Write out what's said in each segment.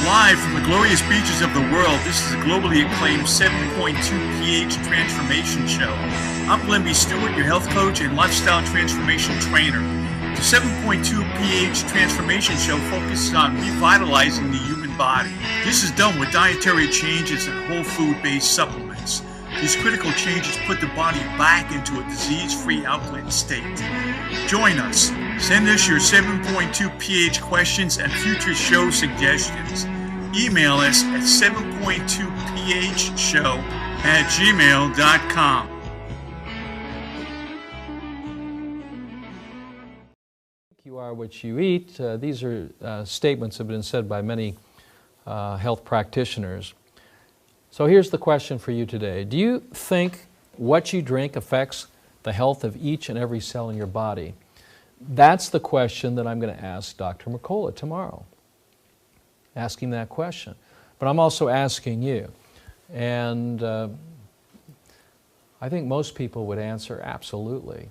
Live from the glorious beaches of the world, this is a globally acclaimed 7.2 pH transformation show. I'm Glenn B. Stewart, your health coach and lifestyle transformation trainer. The 7.2 pH transformation show focuses on revitalizing the human body. This is done with dietary changes and whole food-based supplements. These critical changes put the body back into a disease-free alkaline state. Join us. Send us your 7.2 pH questions and future show suggestions. Email us at 7.2phshow@gmail.com. You are what you eat. These are statements that have been said by many health practitioners. So here's the question for you today. Do you think what you drink affects the health of each and every cell in your body? That's the question that I'm going to ask Dr. Mercola tomorrow. Asking that question. But I'm also asking you. And I think most people would answer absolutely.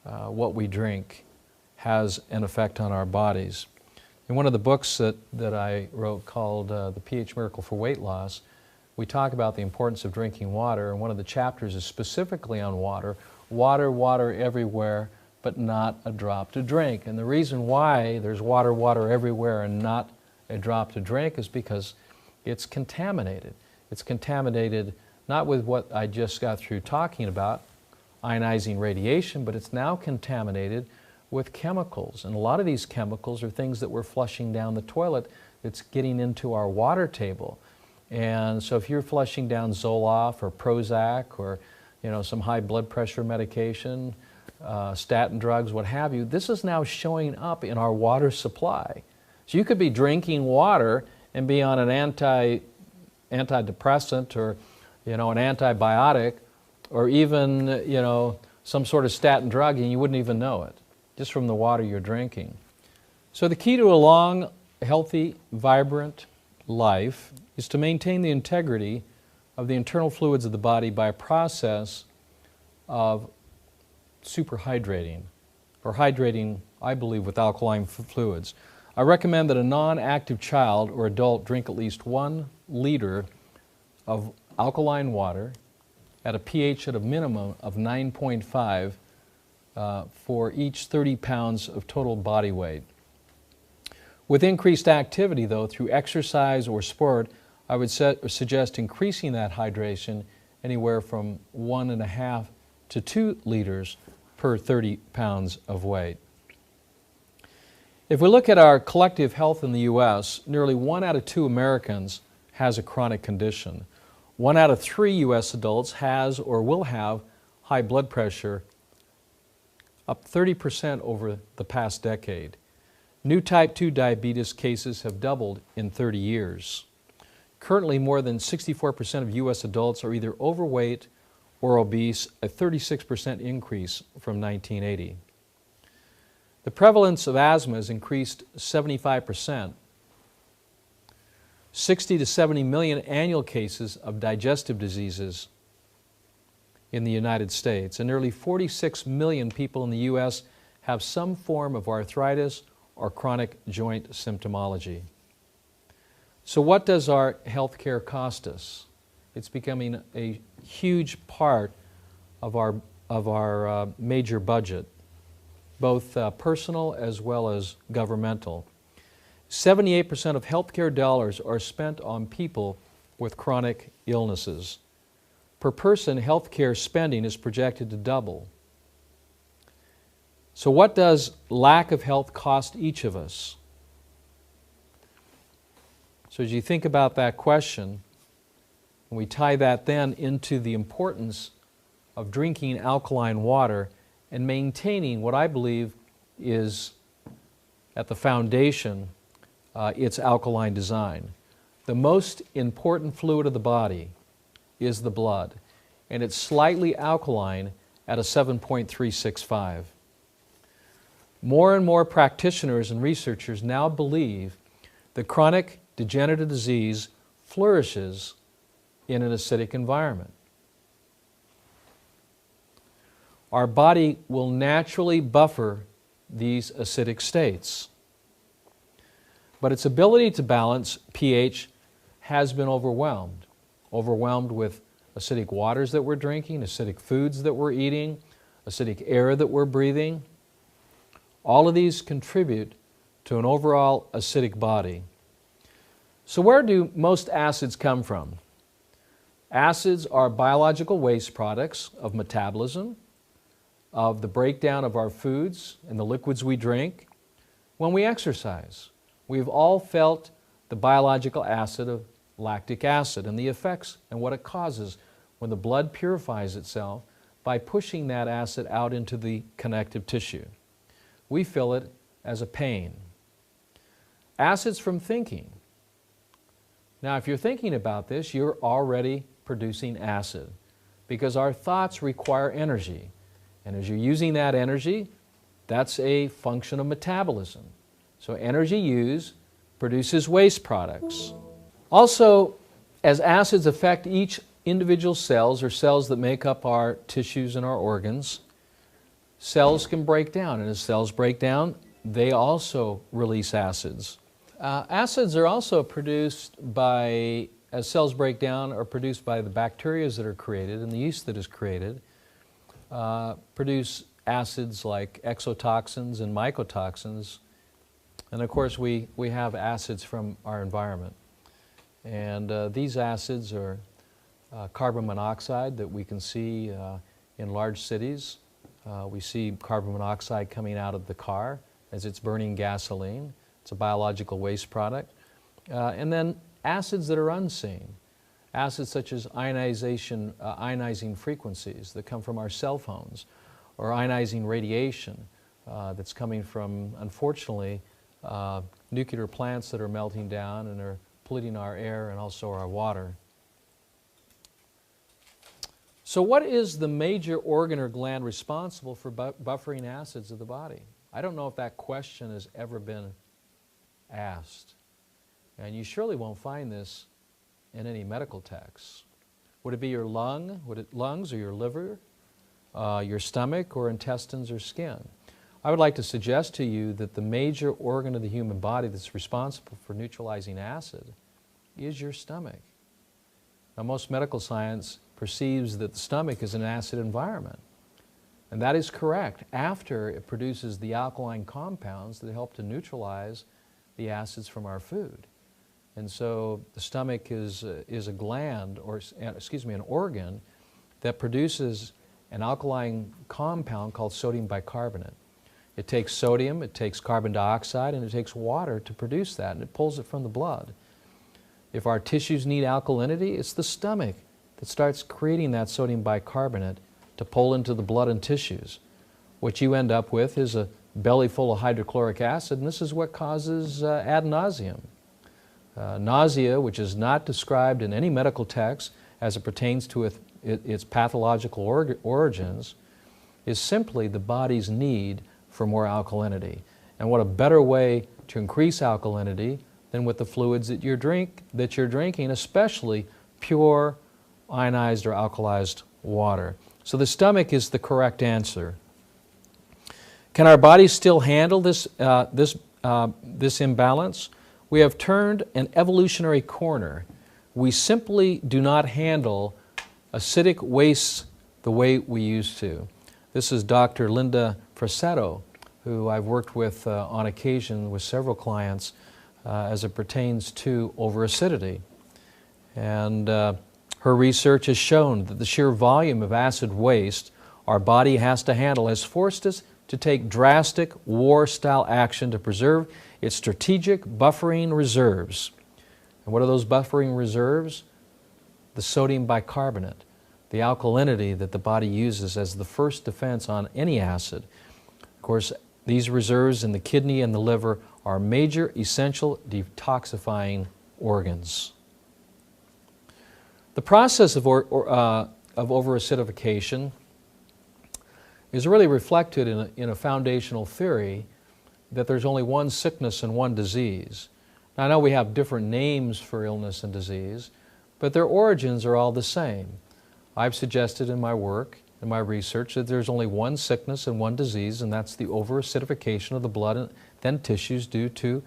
What we drink has an effect on our bodies. In one of the books that I wrote called The pH Miracle for Weight Loss, we talk about the importance of drinking water, and one of the chapters is specifically on water. Water, water everywhere, but not a drop to drink. And the reason why there's water, water everywhere and not a drop to drink is because it's contaminated. It's contaminated not with what I just got through talking about, ionizing radiation, but it's now contaminated with chemicals. And a lot of these chemicals are things that we're flushing down the toilet that's getting into our water table. And so if you're flushing down Zoloft or Prozac or some high blood pressure medication, statin drugs, what have you, this is now showing up in our water supply. So you could be drinking water and be on an antidepressant or an antibiotic or even some sort of statin drug, and you wouldn't even know it, just from the water you're drinking. So the key to a long, healthy, vibrant life is to maintain the integrity of the internal fluids of the body by a process of superhydrating, or hydrating, I believe, with alkaline fluids. I recommend that a non-active child or adult drink at least 1 liter of alkaline water at a pH at a minimum of 9.5 for each 30 pounds of total body weight. With increased activity, though, through exercise or sport, I would suggest increasing that hydration anywhere from 1.5 to 2 liters per 30 pounds of weight. If we look at our collective health in the U.S., nearly 1 out of 2 Americans has a chronic condition. 1 out of 3 U.S. adults has or will have high blood pressure, up 30% over the past decade. New type 2 diabetes cases have doubled in 30 years. Currently, more than 64% of U.S. adults are either overweight or obese, a 36% increase from 1980. The prevalence of asthma has increased 75%. 60 to 70 million annual cases of digestive diseases in the United States, and nearly 46 million people in the U.S. have some form of arthritis or chronic joint symptomology. So what does our health care cost us? It's becoming a huge part of our major budget, both personal as well as governmental. 78% of healthcare dollars are spent on people with chronic illnesses. Per person, healthcare spending is projected to double. So what does lack of health cost each of us? So as you think about that question, and we tie that then into the importance of drinking alkaline water and maintaining what I believe is at the foundation its alkaline design. The most important fluid of the body is the blood, and it's slightly alkaline at a 7.365. More and more practitioners and researchers now believe that chronic degenerative disease flourishes in an acidic environment. Our body will naturally buffer these acidic states. but its ability to balance pH has been overwhelmed. Overwhelmed with acidic waters that we're drinking, acidic foods that we're eating, acidic air that we're breathing. All of these contribute to an overall acidic body. So where do most acids come from? Acids are biological waste products of metabolism, of the breakdown of our foods and the liquids we drink. When we exercise, we've all felt the biological acid of lactic acid and the effects and what it causes when the blood purifies itself by pushing that acid out into the connective tissue. We feel it as a pain. Acids from thinking. Now, if you're thinking about this, you're already producing acid because our thoughts require energy. And as you're using that energy, that's a function of metabolism. So energy used produces waste products. Also, as acids affect each individual cells or cells that make up our tissues and our organs, cells can break down, and as cells break down, they also release acids. Acids are also produced by, as cells break down, are produced by the bacteria that are created and the yeast that is created, produce acids like exotoxins and mycotoxins. And of course, we have acids from our environment. And these acids are carbon monoxide that we can see in large cities. We see carbon monoxide coming out of the car as it's burning gasoline. It's a biological waste product. And then acids that are unseen. Acids such as ionizing frequencies that come from our cell phones, or ionizing radiation that's coming from, unfortunately, nuclear plants that are melting down and are polluting our air and also our water. So what is the major organ or gland responsible for buffering acids of the body? I don't know if that question has ever been asked. And you surely won't find this in any medical texts. Would it be your lungs or your liver, your stomach, or intestines or skin? I would like to suggest to you that the major organ of the human body that's responsible for neutralizing acid is your stomach. Now, most medical science perceives that the stomach is an acid environment. And that is correct after it produces the alkaline compounds that help to neutralize the acids from our food. And so the stomach is a gland, or excuse me, an organ that produces an alkaline compound called sodium bicarbonate. It takes sodium, it takes carbon dioxide, and it takes water to produce that, and it pulls it from the blood. If our tissues need alkalinity, it's the stomach that starts creating that sodium bicarbonate to pull into the blood and tissues. What you end up with is a belly full of hydrochloric acid, and this is what causes ad nauseum. Nausea, which is not described in any medical text as it pertains to its pathological origins, is simply the body's need for more alkalinity. And what a better way to increase alkalinity than with the fluids that you're drinking, especially pure ionized or alkalized water. So the stomach is the correct answer. Can our bodies still handle this imbalance? We have turned an evolutionary corner. We simply do not handle acidic wastes the way we used to. This is Dr. Linda Frassetto, who I've worked with on occasion with several clients as it pertains to overacidity. And her research has shown that the sheer volume of acid waste our body has to handle has forced us to take drastic war-style action to preserve its strategic buffering reserves. And what are those buffering reserves? The sodium bicarbonate, the alkalinity that the body uses as the first defense on any acid. Of course, these reserves in the kidney and the liver are major essential detoxifying organs. The process of overacidification is really reflected in a foundational theory that there's only one sickness and one disease. Now, I know we have different names for illness and disease, but their origins are all the same. I've suggested in my work, in my research, that there's only one sickness and one disease, and that's the overacidification of the blood and then tissues due to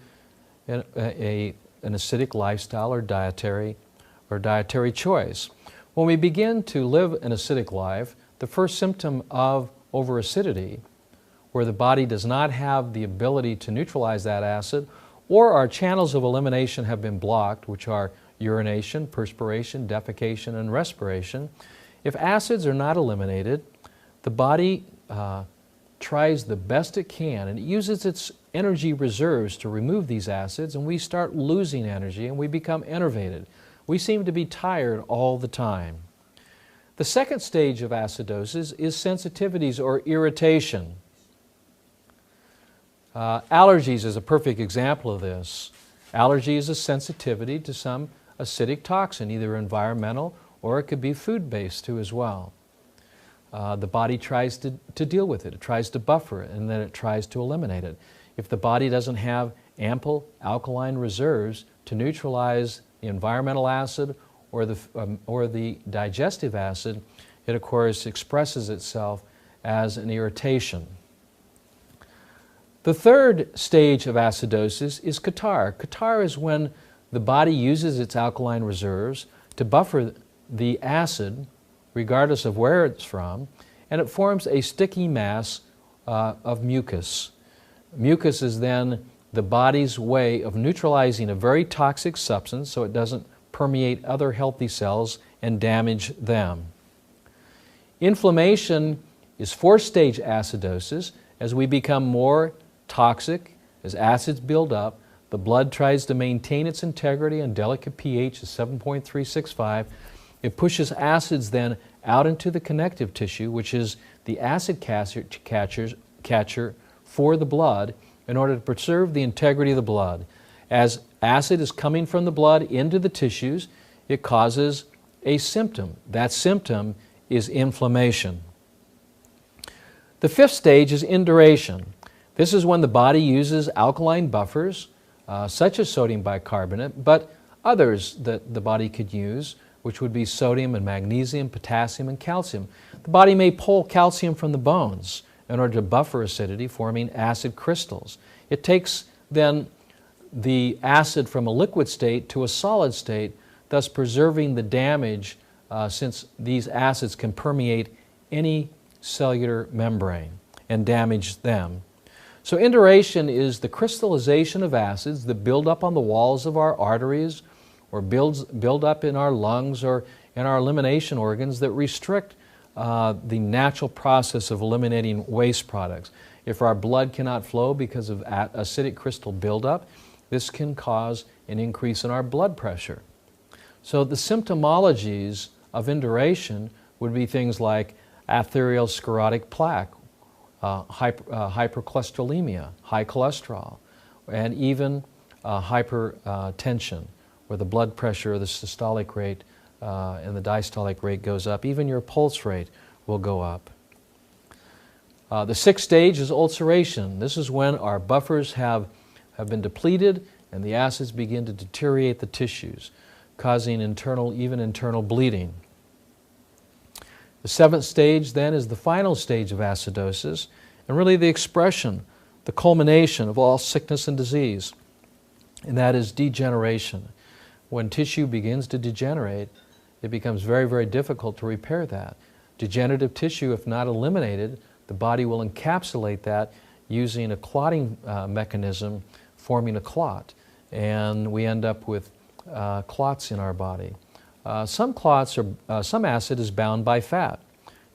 an acidic lifestyle or dietary choice. When we begin to live an acidic life, the first symptom of overacidity, where the body does not have the ability to neutralize that acid, or our channels of elimination have been blocked, which are urination, perspiration, defecation, and respiration. If acids are not eliminated, the body tries the best it can, and it uses its energy reserves to remove these acids, and we start losing energy and we become enervated. We seem to be tired all the time. The second stage of acidosis is sensitivities or irritation. Allergies is a perfect example of this. Allergy is a sensitivity to some acidic toxin, either environmental or it could be food-based too as well. The body tries to deal with it. It tries to buffer it, and then it tries to eliminate it. If the body doesn't have ample alkaline reserves to neutralize the environmental acid or the digestive acid, it of course expresses itself as an irritation. The third stage of acidosis is catarrh. Catarrh is when the body uses its alkaline reserves to buffer the acid regardless of where it's from, and it forms a sticky mass of mucus. Mucus is then the body's way of neutralizing a very toxic substance so it doesn't permeate other healthy cells and damage them. Inflammation is fourth-stage acidosis. As we become more toxic, as acids build up, the blood tries to maintain its integrity and delicate pH is 7.365. It pushes acids then out into the connective tissue, which is the acid catcher for the blood, in order to preserve the integrity of the blood. As acid is coming from the blood into the tissues, it causes a symptom. That symptom is inflammation. The fifth stage is induration. This is when the body uses alkaline buffers, such as sodium bicarbonate, but others that the body could use, which would be sodium and magnesium, potassium and calcium. The body may pull calcium from the bones in order to buffer acidity, forming acid crystals. It takes then the acid from a liquid state to a solid state, thus preserving the damage since these acids can permeate any cellular membrane and damage them. So induration is the crystallization of acids that build up on the walls of our arteries or build up in our lungs or in our elimination organs that restrict the natural process of eliminating waste products. If our blood cannot flow because of acidic crystal buildup, this can cause an increase in our blood pressure. So the symptomologies of induration would be things like atherosclerotic plaque, hypercholesterolemia, high cholesterol, and even hypertension, where the blood pressure, the systolic rate, and the diastolic rate goes up. Even your pulse rate will go up. The sixth stage is ulceration. This is when our buffers have been depleted and the acids begin to deteriorate the tissues, causing even internal bleeding. The seventh stage then is the final stage of acidosis, and really the expression, the culmination of all sickness and disease, and that is degeneration. When tissue begins to degenerate, it becomes very, very difficult to repair that. Degenerative tissue, if not eliminated, the body will encapsulate that using a clotting mechanism, forming a clot, and we end up with clots in our body. Some acid is bound by fat.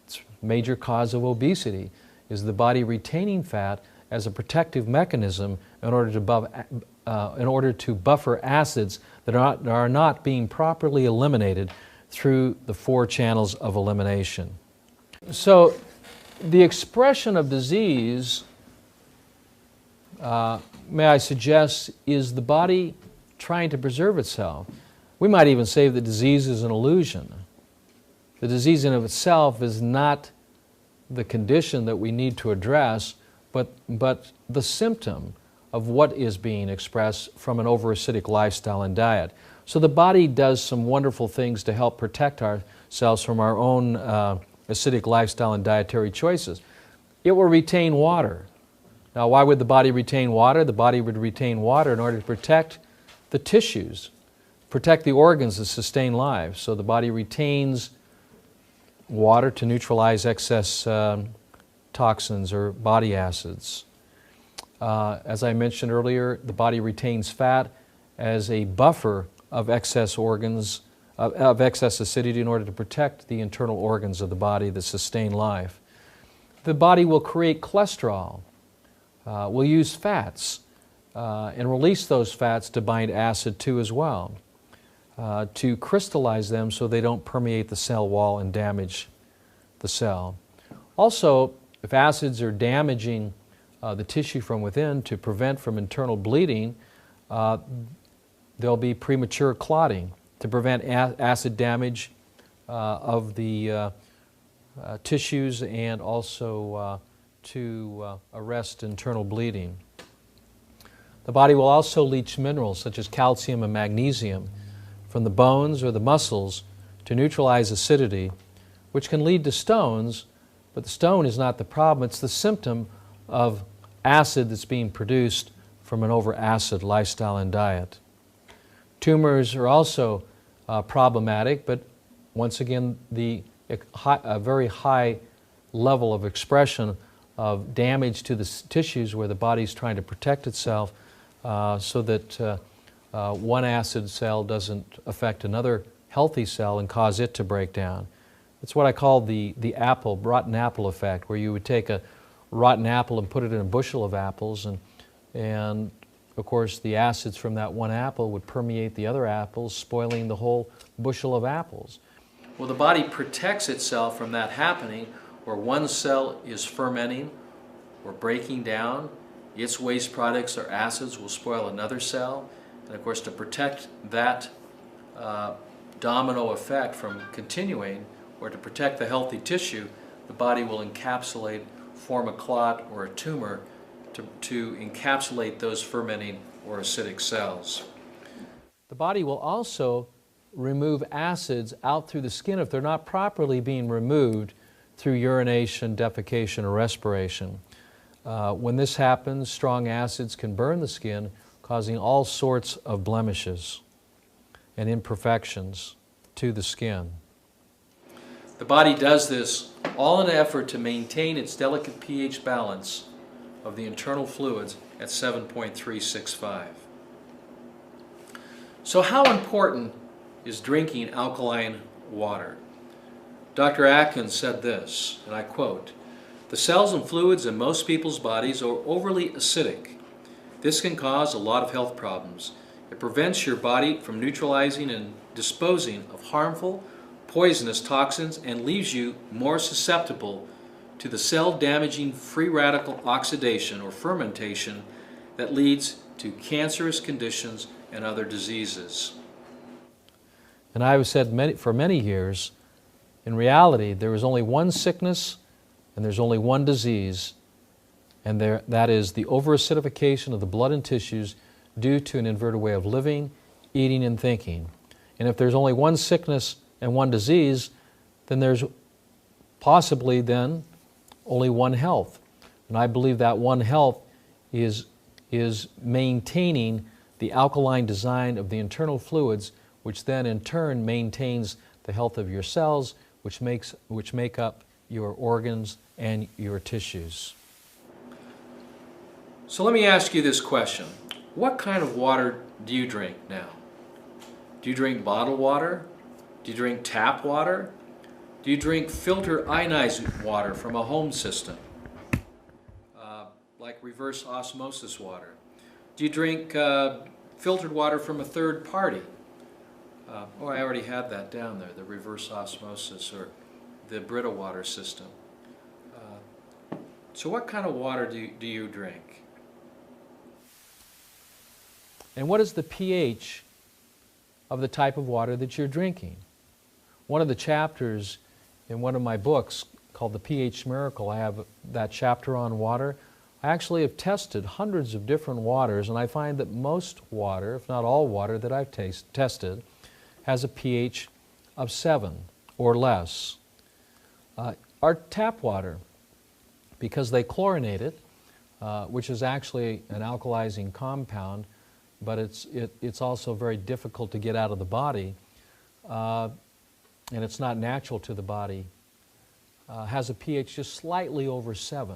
It's a major cause of obesity, is the body retaining fat as a protective mechanism in order to buffer acids that are not being properly eliminated through the four channels of elimination. So the expression of disease, may I suggest, is the body trying to preserve itself. We might even say that disease is an illusion. The disease in of itself is not the condition that we need to address, but the symptom of what is being expressed from an overacidic lifestyle and diet. So the body does some wonderful things to help protect ourselves from our own acidic lifestyle and dietary choices. It will retain water. Now, why would the body retain water? The body would retain water in order to protect the tissues, protect the organs that sustain life. So the body retains water to neutralize excess toxins or body acids. As I mentioned earlier, the body retains fat as a buffer of excess organs, of excess acidity in order to protect the internal organs of the body that sustain life. The body will create cholesterol, will use fats, and release those fats to bind acid too as well, to crystallize them so they don't permeate the cell wall and damage the cell. Also, if acids are damaging the tissue from within to prevent from internal bleeding, there'll be premature clotting to prevent acid damage of the tissues and also to arrest internal bleeding. The body will also leach minerals such as calcium and magnesium from the bones or the muscles to neutralize acidity, which can lead to stones, but the stone is not the problem, it's the symptom of acid that's being produced from an over-acid lifestyle and diet. Tumors are also problematic, but once again, a very high level of expression of damage to the tissues where the body's trying to protect itself so that one acid cell doesn't affect another healthy cell and cause it to break down. It's what I call the rotten apple effect, where you would take a rotten apple and put it in a bushel of apples, and of course the acids from that one apple would permeate the other apples, spoiling the whole bushel of apples. Well, the body protects itself from that happening, where one cell is fermenting or breaking down. Its waste products or acids will spoil another cell. And of course, to protect that domino effect from continuing, or to protect the healthy tissue, the body will encapsulate, form a clot or a tumor to encapsulate those fermenting or acidic cells. The body will also remove acids out through the skin if they're not properly being removed through urination, defecation, or respiration. When this happens, strong acids can burn the skin, causing all sorts of blemishes and imperfections to the skin. The body does this all in an effort to maintain its delicate pH balance of the internal fluids at 7.365. So how important is drinking alkaline water? Dr. Atkins said this, and I quote, "The cells and fluids in most people's bodies are overly acidic. This can cause a lot of health problems. It prevents your body from neutralizing and disposing of harmful, poisonous toxins and leaves you more susceptible to the cell-damaging free radical oxidation or fermentation that leads to cancerous conditions and other diseases." And I have said for many years, in reality, there is only one sickness and there's only one disease, and that is the overacidification of the blood and tissues due to an inverted way of living, eating, and thinking. And if there's only one sickness and one disease, then there's possibly then only one health. And I believe that one health is maintaining the alkaline design of the internal fluids, which then in turn maintains the health of your cells, which make up your organs and your tissues. So let me ask you this question. What kind of water do you drink now? Do you drink bottled water? Do you drink tap water? Do you drink filtered ionized water from a home system, like reverse osmosis water? Do you drink filtered water from a third party? Oh, I already had that down there, the reverse osmosis or the Brita water system. So what kind of water do you drink? And what is the pH of the type of water that you're drinking? One of the chapters in one of my books called The pH Miracle, I have that chapter on water. I actually have tested hundreds of different waters, and I find that most water, if not all water that I've tested, has a pH of 7 or less. Our tap water, because they chlorinate it, which is actually an alkalizing compound, but it's also very difficult to get out of the body, and it's not natural to the body, has a pH just slightly over 7.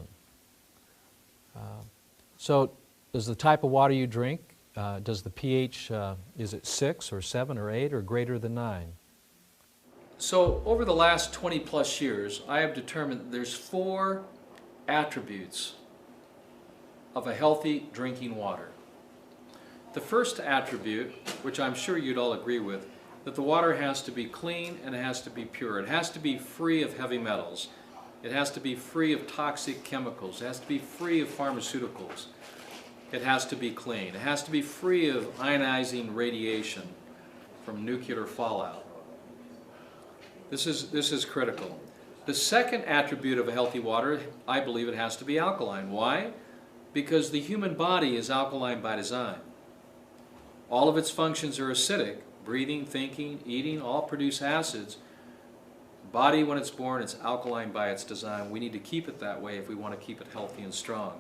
So does the type of water you drink, does the pH, is it 6 or 7 or 8 or greater than 9? So over the last 20 plus years, I have determined that there's 4 attributes of a healthy drinking water. The first attribute, which I'm sure you'd all agree with, that the water has to be clean and it has to be pure. It has to be free of heavy metals. It has to be free of toxic chemicals. It has to be free of pharmaceuticals. It has to be clean. It has to be free of ionizing radiation from nuclear fallout. This is critical. The second attribute of a healthy water, I believe it has to be alkaline. Why? Because the human body is alkaline by design. All of its functions are acidic. Breathing, thinking, eating, all produce acids. Body, when it's born, it's alkaline by its design. We need to keep it that way if we want to keep it healthy and strong.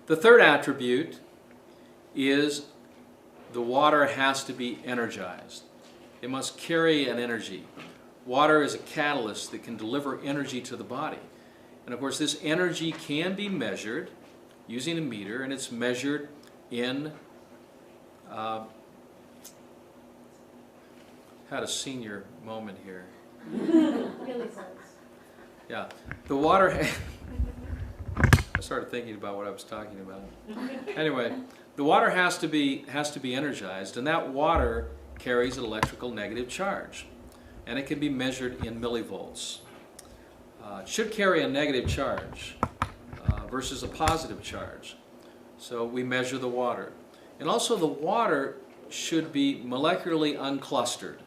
The third attribute is the water has to be energized. It must carry an energy. Water is a catalyst that can deliver energy to the body. And of course, this energy can be measured using a meter, and it's measured in had a senior moment here. Yeah, the water. I started thinking about what I was talking about. Anyway, the water has to be energized, and that water carries an electrical negative charge, and it can be measured in millivolts. It should carry a negative charge versus a positive charge. So we measure the water, and also the water should be molecularly unclustered.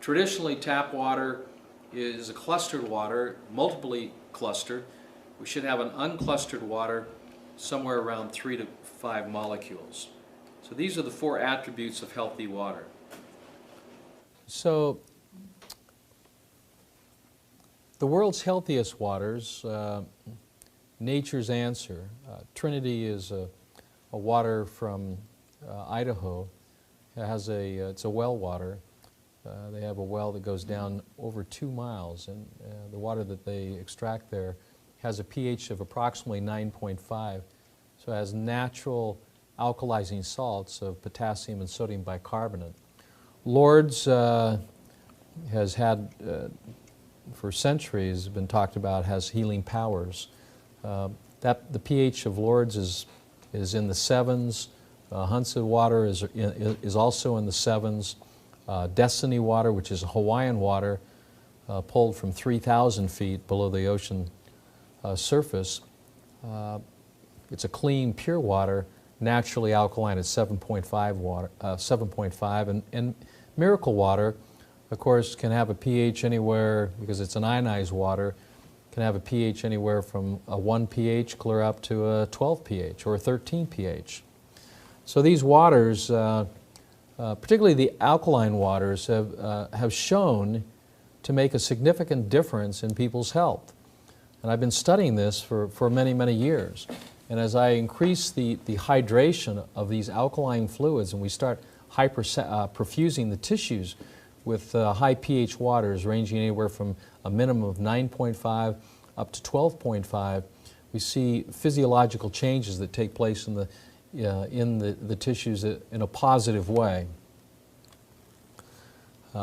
Traditionally, tap water is a clustered water, multiply clustered. We should have an unclustered water somewhere around 3 to 5 molecules. So these are the 4 attributes of healthy water. So the world's healthiest waters, nature's answer. Trinity is a water from Idaho. It's a well water. They have a well that goes down over 2 miles, and the water that they extract there has a pH of approximately 9.5, so it has natural alkalizing salts of potassium and sodium bicarbonate. Lourdes has had, for centuries, been talked about, has healing powers. The pH of Lourdes is in the 7s. Hunsa water is also in the 7s. Destiny water, which is Hawaiian water, pulled from 3,000 feet below the ocean surface. It's a clean, pure water, naturally alkaline at 7.5, and miracle water, of course, can have a pH anywhere, because it's an ionized water, can have a pH anywhere from a 1 pH clear up to a 12 pH or a 13 pH. So these waters, particularly the alkaline waters, have shown to make a significant difference in people's health. And I've been studying this for many, many years. And as I increase the hydration of these alkaline fluids, and we start perfusing the tissues with high pH waters ranging anywhere from a minimum of 9.5 up to 12.5, we see physiological changes that take place in the tissues in a positive way.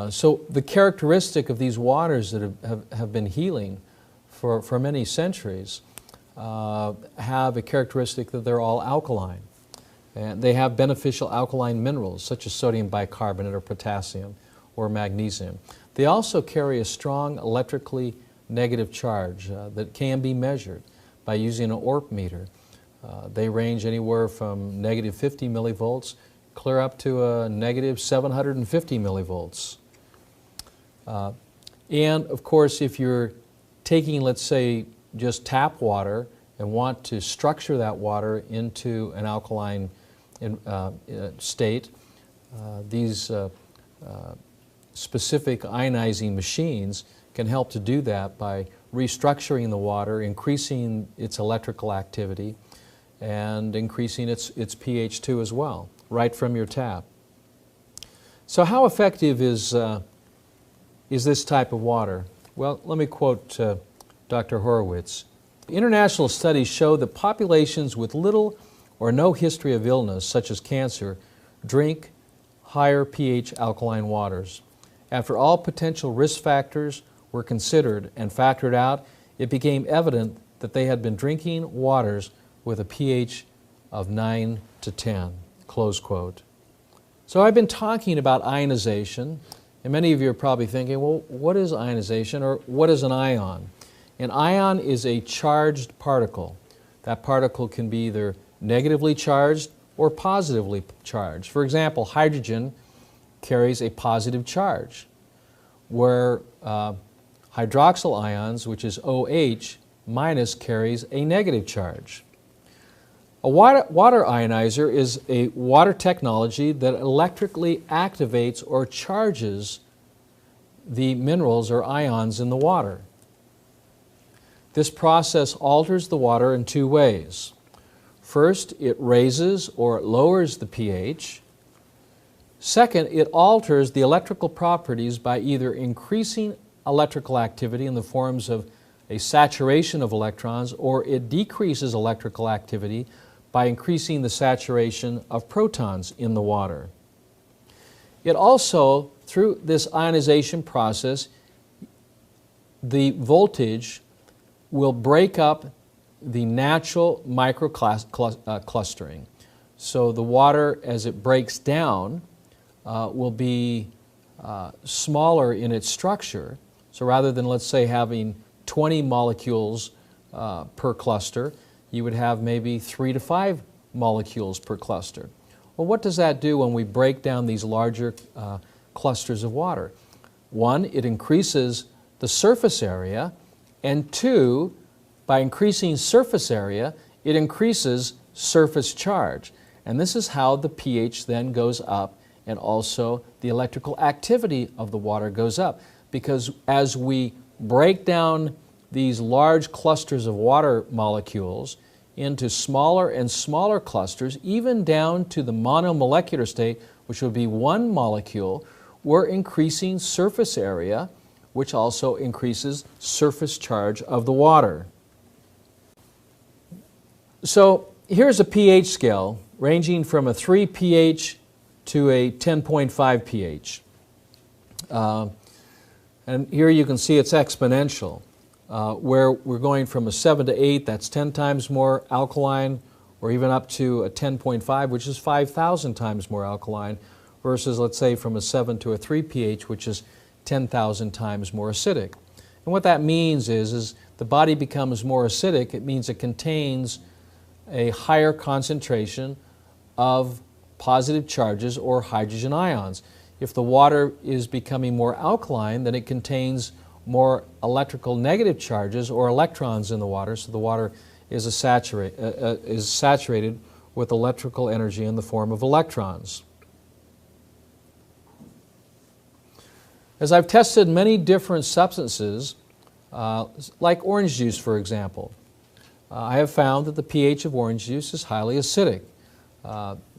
So the characteristic of these waters that have been healing for many centuries have a characteristic that they're all alkaline. And they have beneficial alkaline minerals such as sodium bicarbonate or potassium or magnesium. They also carry a strong electrically negative charge that can be measured by using an ORP meter. They range anywhere from negative 50 millivolts clear up to a negative 750 millivolts. And of course, if you're taking, let's say, just tap water and want to structure that water into an alkaline state, these specific ionizing machines can help to do that by restructuring the water, increasing its electrical activity, and increasing its pH too as well, right from your tap. So how effective is this type of water? Well, let me quote Dr. Horowitz. International studies show that populations with little or no history of illness, such as cancer, drink higher pH alkaline waters. After all potential risk factors were considered and factored out, it became evident that they had been drinking waters with a pH of 9 to 10, close quote. So I've been talking about ionization, and many of you are probably thinking, well, what is ionization, or what is an ion? An ion is a charged particle. That particle can be either negatively charged or positively charged. For example, hydrogen carries a positive charge, where hydroxyl ions, which is OH minus, carries a negative charge. A water ionizer is a water technology that electrically activates or charges the minerals or ions in the water. This process alters the water in two ways. First, it raises or it lowers the pH. Second, it alters the electrical properties by either increasing electrical activity in the forms of a saturation of electrons, or it decreases electrical activity by increasing the saturation of protons in the water. It also, through this ionization process, the voltage will break up the natural microclustering. So the water, as it breaks down, will be smaller in its structure. So rather than, let's say, having 20 molecules per cluster, you would have maybe 3 to 5 molecules per cluster. Well, what does that do when we break down these larger clusters of water? One, it increases the surface area, and two, by increasing surface area, it increases surface charge. And this is how the pH then goes up, and also the electrical activity of the water goes up. Because as we break down these large clusters of water molecules into smaller and smaller clusters, even down to the monomolecular state, which would be one molecule, we're increasing surface area, which also increases surface charge of the water. So here's a pH scale ranging from a 3 pH to a 10.5 pH. And here you can see it's exponential, where we're going from a 7 to 8, that's 10 times more alkaline, or even up to a 10.5, which is 5,000 times more alkaline, versus, let's say, from a 7 to a 3 pH, which is 10,000 times more acidic. And what that means is the body becomes more acidic. It means it contains a higher concentration of positive charges or hydrogen ions. If the water is becoming more alkaline, then it contains more electrical negative charges or electrons in the water, so the water is saturated with electrical energy in the form of electrons. As I've tested many different substances, like orange juice, for example, I have found that the pH of orange juice is highly acidic.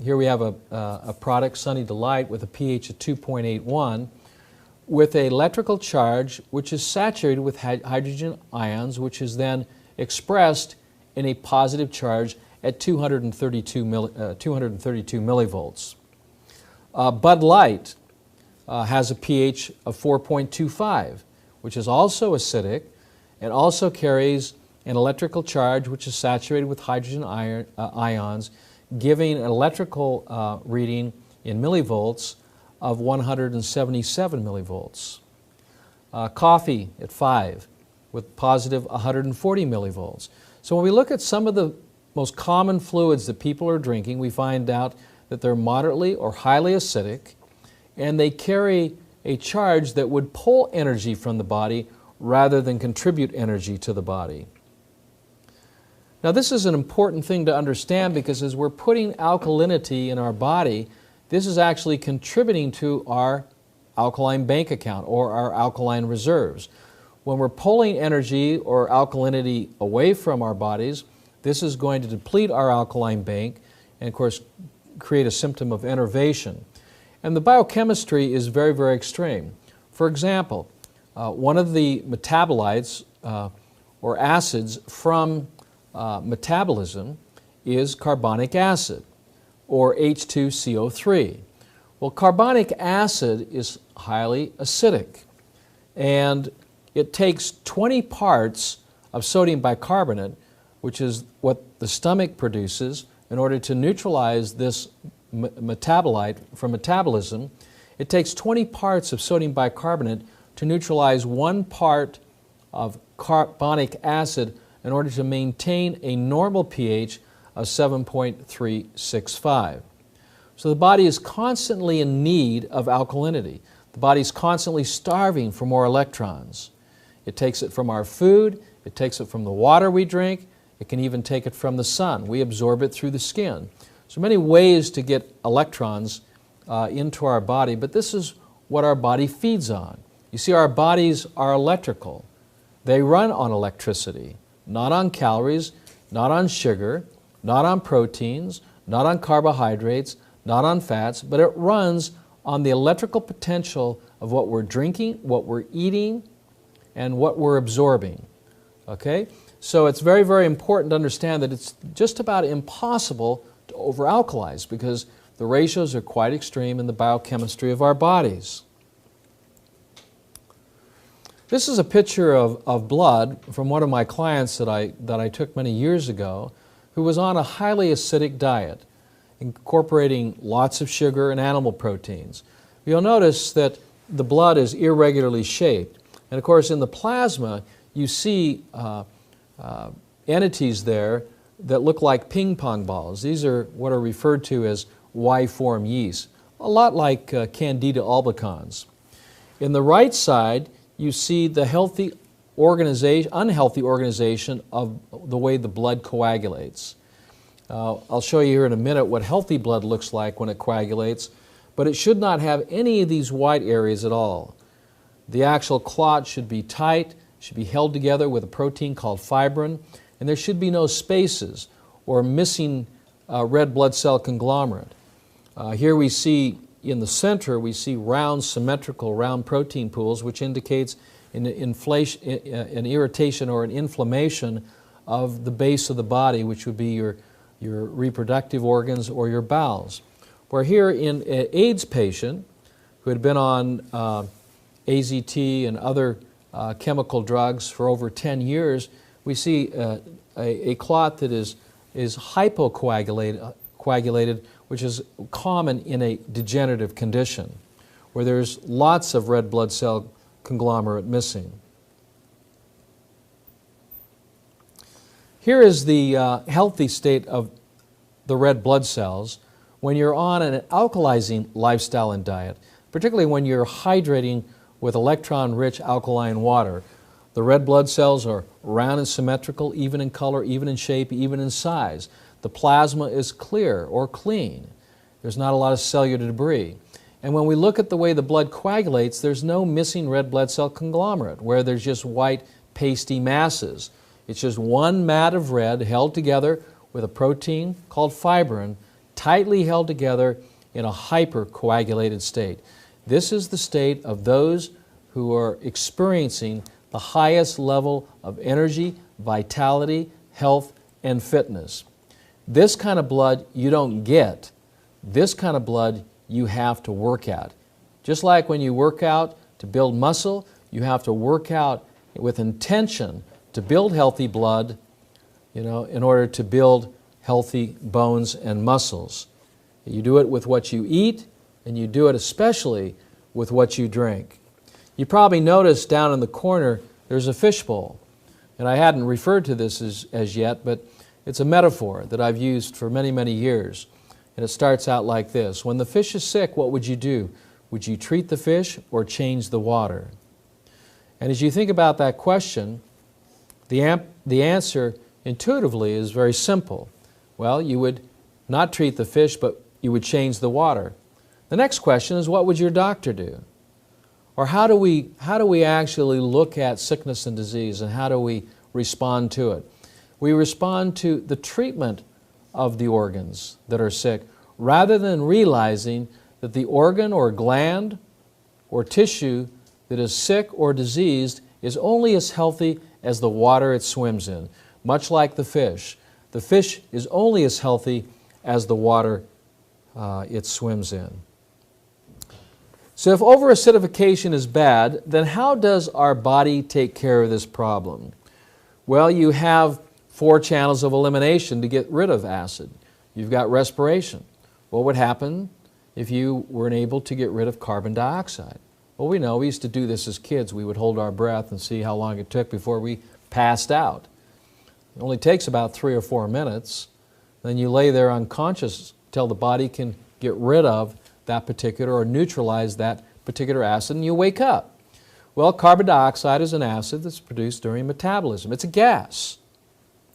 Here we have a product, Sunny Delight, with a pH of 2.81, with an electrical charge which is saturated with hydrogen ions, which is then expressed in a positive charge at 232 millivolts. Bud Light has a pH of 4.25, which is also acidic and also carries an electrical charge which is saturated with hydrogen ions, giving an electrical reading in millivolts of 177 millivolts. Coffee at 5 with positive 140 millivolts. So when we look at some of the most common fluids that people are drinking, we find out that they're moderately or highly acidic, and they carry a charge that would pull energy from the body rather than contribute energy to the body. Now this is an important thing to understand, because as we're putting alkalinity in our body, this is actually contributing to our alkaline bank account or our alkaline reserves. when we're pulling energy or alkalinity away from our bodies, this is going to deplete our alkaline bank and, of course, create a symptom of enervation. And the biochemistry is very, very extreme. For example, one of the metabolites or acids from metabolism is carbonic acid, or H2CO3. Well, carbonic acid is highly acidic, and it takes 20 parts of sodium bicarbonate, which is what the stomach produces, in order to neutralize this metabolite from metabolism. It takes 20 parts of sodium bicarbonate to neutralize 1 part of carbonic acid in order to maintain a normal pH of 7.365. So the body is constantly in need of alkalinity. The body is constantly starving for more electrons. It takes it from our food, it takes it from the water we drink, it can even take it from the sun. We absorb it through the skin. So many ways to get electrons into our body, but this is what our body feeds on. You see, our bodies are electrical. They run on electricity, not on calories, not on sugar, not on proteins, not on carbohydrates, not on fats, but it runs on the electrical potential of what we're drinking, what we're eating, and what we're absorbing. Okay? So it's very, very important to understand that it's just about impossible to over-alkalize because the ratios are quite extreme in the biochemistry of our bodies. This is a picture of blood from one of my clients that I took many years ago, who was on a highly acidic diet, incorporating lots of sugar and animal proteins. You'll notice that the blood is irregularly shaped. And of course, in the plasma, you see entities there that look like ping pong balls. These are what are referred to as Y-form yeast, a lot like Candida albicans. In the right side, you see the unhealthy organization of the way the blood coagulates. I'll show you here in a minute what healthy blood looks like when it coagulates, but it should not have any of these white areas at all. The actual clot should be tight, should be held together with a protein called fibrin, and there should be no spaces or missing red blood cell conglomerate. Here we see in the center, we see round, symmetrical, round protein pools, which indicates an irritation or an inflammation of the base of the body, which would be your reproductive organs or your bowels. Where here in an AIDS patient who had been on AZT and other chemical drugs for over 10 years, we see a clot that is hypocoagulated, which is common in a degenerative condition, where there's lots of red blood cell conglomerate missing. Here is the healthy state of the red blood cells when you're on an alkalizing lifestyle and diet, particularly when you're hydrating with electron-rich alkaline water. The red blood cells are round and symmetrical, even in color, even in shape, even in size. The plasma is clear or clean. There's not a lot of cellular debris. And when we look at the way the blood coagulates, there's no missing red blood cell conglomerate where there's just white pasty masses. It's just one mat of red held together with a protein called fibrin, tightly held together in a hypercoagulated state. This is the state of those who are experiencing the highest level of energy, vitality, health, and fitness. This kind of blood you don't get. This kind of blood you have to work at. Just like when you work out to build muscle, you have to work out with intention to build healthy blood, in order to build healthy bones and muscles. You do it with what you eat, and you do it especially with what you drink. You probably noticed down in the corner there's a fishbowl. And I hadn't referred to this as yet, but it's a metaphor that I've used for many, many years. And it starts out like this. When the fish is sick, what would you do? Would you treat the fish or change the water? And as you think about that question, the answer intuitively is very simple. Well, you would not treat the fish, but you would change the water. The next question is, what would your doctor do? Or how do we actually look at sickness and disease, and how do we respond to it? We respond to the treatment of the organs that are sick, rather than realizing that the organ or gland or tissue that is sick or diseased is only as healthy as the water it swims in. Much like the fish. The fish is only as healthy as the water it swims in. So if over-acidification is bad, then how does our body take care of this problem? Well, you have 4 channels of elimination to get rid of acid. You've got respiration. What would happen if you weren't able to get rid of carbon dioxide? Well, we know we used to do this as kids. We would hold our breath and see how long it took before we passed out. It only takes about 3 or 4 minutes. Then you lay there unconscious till the body can get rid of that particular or neutralize that particular acid, and you wake up. Well, carbon dioxide is an acid that's produced during metabolism. It's a gas.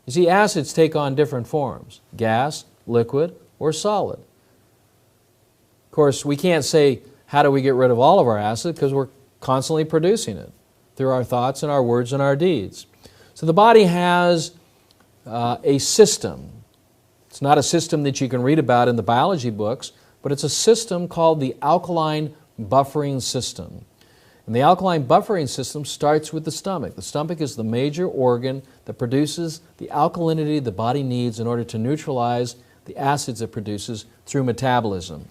You see, acids take on different forms: gas, liquid, or solid. Of course, we can't say, how do we get rid of all of our acid? Because we're constantly producing it through our thoughts and our words and our deeds. So the body has a system. It's not a system that you can read about in the biology books, but it's a system called the alkaline buffering system. And the alkaline buffering system starts with the stomach. The stomach is the major organ that produces the alkalinity the body needs in order to neutralize the acids it produces through metabolism.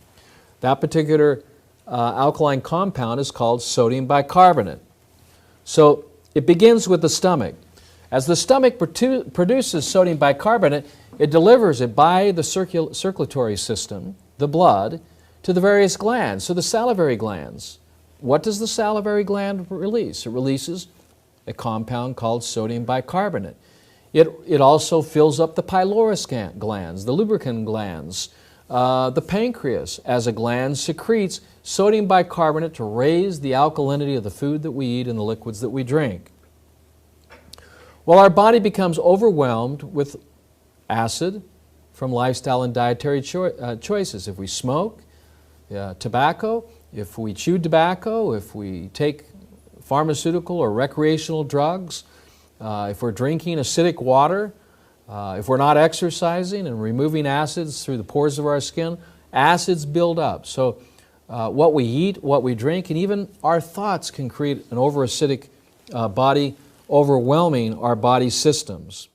That particular alkaline compound is called sodium bicarbonate. So it begins with the stomach. As the stomach produces sodium bicarbonate, it delivers it by the circulatory system, the blood, to the various glands, so the salivary glands. What does the salivary gland release? It releases a compound called sodium bicarbonate. It also fills up the pylorus glands, the lubricant glands. The pancreas, as a gland, secretes sodium bicarbonate to raise the alkalinity of the food that we eat and the liquids that we drink. Well, our body becomes overwhelmed with acid from lifestyle and dietary choices. If we smoke tobacco, if we chew tobacco, if we take pharmaceutical or recreational drugs, if we're drinking acidic water, if we're not exercising and removing acids through the pores of our skin, acids build up. So what we eat, what we drink, and even our thoughts can create an overacidic body, overwhelming our body systems.